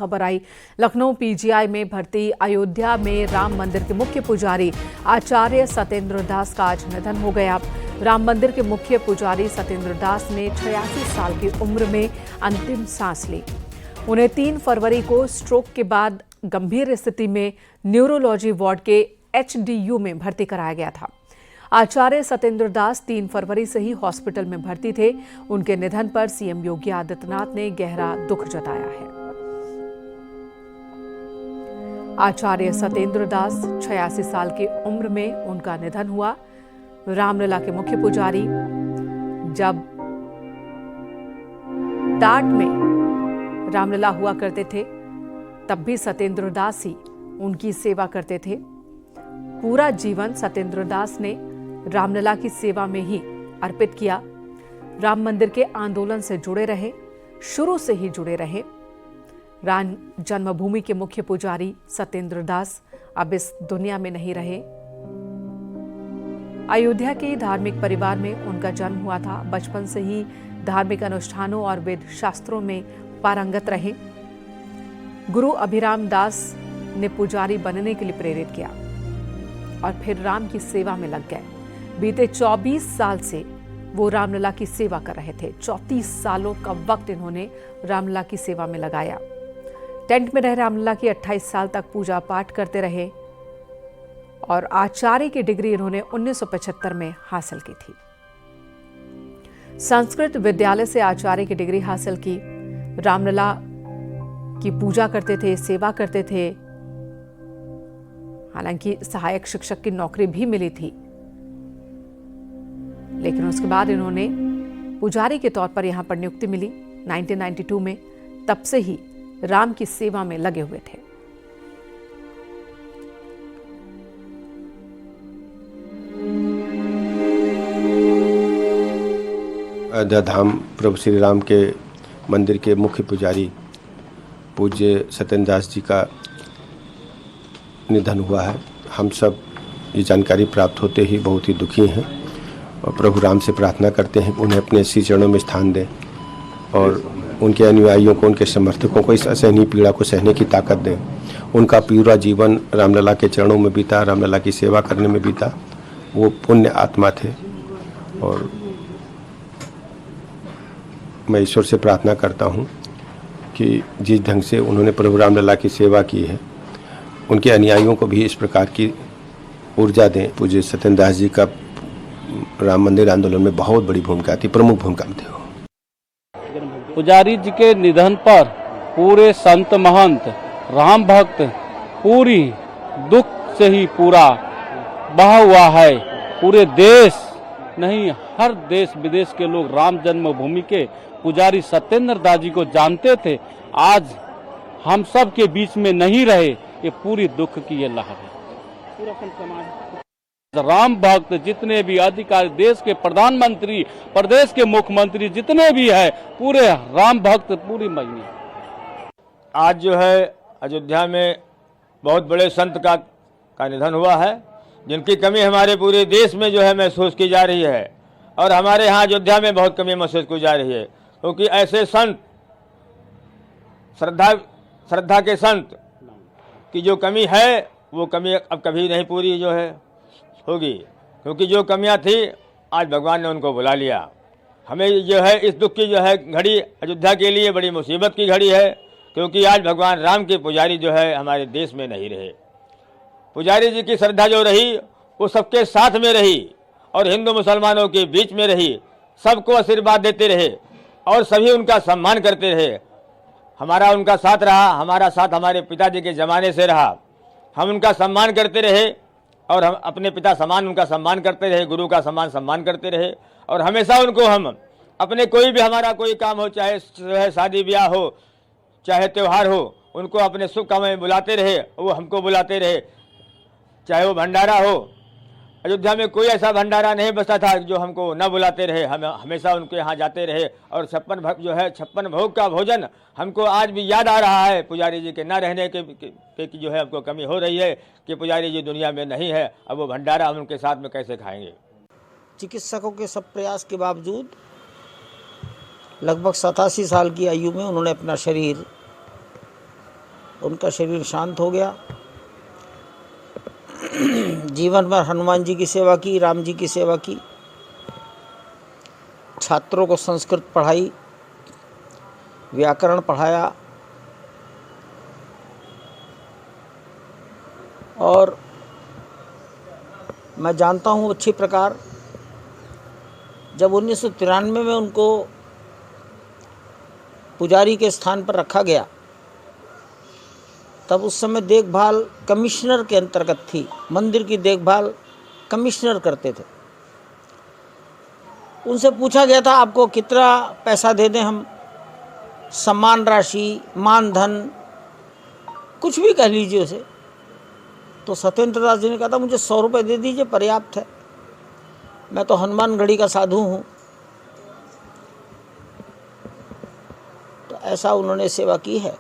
खबर आई। लखनऊ पीजीआई में भर्ती अयोध्या में राम मंदिर के मुख्य पुजारी आचार्य सत्येंद्र दास का आज निधन हो गया। राम मंदिर के मुख्य पुजारी सत्येंद्र दास ने 86 साल की उम्र में अंतिम सांस ली। उन्हें 3 फरवरी को स्ट्रोक के बाद गंभीर स्थिति में न्यूरोलॉजी वार्ड के एचडीयू में भर्ती कराया गया था। आचार्य सत्येंद्र दास 3 फरवरी से ही हॉस्पिटल में भर्ती थे। उनके निधन पर सीएम योगी आदित्यनाथ ने गहरा दुख जताया है। आचार्य सत्येंद्र दास 86 साल की उम्र में उनका निधन हुआ। रामलला के मुख्य पुजारी जब टाट में रामलला हुआ करते थे तब भी सत्येंद्र दास ही उनकी सेवा करते थे। पूरा जीवन सत्येंद्र दास ने रामलला की सेवा में ही अर्पित किया। राम मंदिर के आंदोलन से जुड़े रहे, शुरू से ही जुड़े रहे। राम जन्मभूमि के मुख्य पुजारी सत्येंद्र दास अब इस दुनिया में नहीं रहे। अयोध्या के धार्मिक परिवार में उनका जन्म हुआ था। बचपन से ही धार्मिक अनुष्ठानों और वेद शास्त्रों में पारंगत रहे। गुरु अभिराम दास ने पुजारी बनने के लिए प्रेरित किया और फिर राम की सेवा में लग गए। बीते 24 साल से वो रामलला की सेवा कर रहे थे। 34 सालों का वक्त इन्होंने रामलला की सेवा में लगाया। टेंट में रह रामलला की 28 साल तक पूजा पाठ करते रहे और आचार्य की डिग्री इन्होंने 1975 में हासिल की थी। संस्कृत विद्यालय से आचार्य की डिग्री हासिल की। रामलला की पूजा करते थे, सेवा करते थे। हालांकि सहायक शिक्षक की नौकरी भी मिली थी, लेकिन उसके बाद इन्होंने पुजारी के तौर पर यहां पर नियुक्ति मिली 1992 में। तब से ही राम की सेवा में लगे हुए थे। अयोध्या धाम प्रभु श्री राम के मंदिर के मुख्य पुजारी पूज्य सत्येंद्र दास जी का निधन हुआ है। हम सब ये जानकारी प्राप्त होते ही बहुत ही दुखी हैं और प्रभु राम से प्रार्थना करते हैं कि उन्हें अपने श्री चरणों में स्थान दें और उनके अनुयायियों को, उनके समर्थकों को इस असहनीय पीड़ा को सहने की ताकत दें। उनका पूरा जीवन रामलला के चरणों में बीता, रामलला की सेवा करने में बीता। वो पुण्य आत्मा थे और मैं ईश्वर से प्रार्थना करता हूँ कि जिस ढंग से उन्होंने प्रभु रामलला की सेवा की है, उनके अनुयायियों को भी इस प्रकार की ऊर्जा दें। पूज्य सत्येंद्र दास जी का राम मंदिर आंदोलन में बहुत बड़ी भूमिका थी, प्रमुख भूमिका में थे। पुजारी जी के निधन पर पूरे संत महंत राम भक्त पूरी दुख से ही पूरा बहा हुआ है। पूरे देश नहीं, हर देश विदेश के लोग राम जन्मभूमि के पुजारी सत्येंद्र दास जी को जानते थे। आज हम सब के बीच में नहीं रहे, ये पूरी दुख की ये लहर है। पूरा समाज राम भक्त जितने भी अधिकारी, देश के प्रधानमंत्री, प्रदेश के मुख्यमंत्री जितने भी है, पूरे राम भक्त पूरी महीने। आज जो है अयोध्या में बहुत बड़े संत का निधन हुआ है, जिनकी कमी हमारे पूरे देश में जो है महसूस की जा रही है और हमारे यहाँ अयोध्या में बहुत कमी महसूस की जा रही है, क्योंकि ऐसे संत, श्रद्धा के संत की जो कमी है वो कमी अब कभी नहीं पूरी जो है होगी, क्योंकि जो कमियां थी आज भगवान ने उनको बुला लिया। हमें जो है इस दुख की जो है घड़ी अयोध्या के लिए बड़ी मुसीबत की घड़ी है, क्योंकि आज भगवान राम के पुजारी जो है हमारे देश में नहीं रहे। पुजारी जी की श्रद्धा जो रही वो सबके साथ में रही और हिंदू मुसलमानों के बीच में रही, सबको आशीर्वाद देते रहे और सभी उनका सम्मान करते रहे। हमारा उनका साथ रहा, हमारा साथ हमारे पिताजी के ज़माने से रहा। हम उनका सम्मान करते रहे और हम अपने पिता समान उनका सम्मान करते रहे, गुरु का सम्मान करते रहे और हमेशा उनको हम अपने कोई भी हमारा कोई काम हो, चाहे शादी ब्याह हो, चाहे त्यौहार हो, उनको अपने शुभ काम में बुलाते रहे, वो हमको बुलाते रहे। चाहे वो भंडारा हो, अयोध्या में कोई ऐसा भंडारा नहीं बचता था जो हमको न बुलाते रहे। हम हमेशा उनके यहाँ जाते रहे और 56 भोग का भोजन हमको आज भी याद आ रहा है। पुजारी जी के न रहने के जो है हमको कमी हो रही है कि पुजारी जी दुनिया में नहीं है, अब वो भंडारा हम उनके साथ में कैसे खाएंगे। चिकित्सकों के सब प्रयास के बावजूद लगभग 87 साल की आयु में उन्होंने अपना शरीर उनका शरीर शांत हो गया। जीवन भर हनुमान जी की सेवा की, राम जी की सेवा की, छात्रों को संस्कृत पढ़ाई, व्याकरण पढ़ाया और मैं जानता हूँ अच्छी प्रकार जब 1993 में उनको पुजारी के स्थान पर रखा गया तब उस समय देखभाल कमिश्नर के अंतर्गत थी। मंदिर की देखभाल कमिश्नर करते थे। उनसे पूछा गया था आपको कितना पैसा दे दें हम, सम्मान राशि, मानधन, कुछ भी कह लीजिए उसे। तो सत्येंद्र दास जी ने कहा था मुझे 100 रुपये दे दीजिए, पर्याप्त है, मैं तो हनुमानगढ़ी का साधु हूँ। तो ऐसा उन्होंने सेवा की है।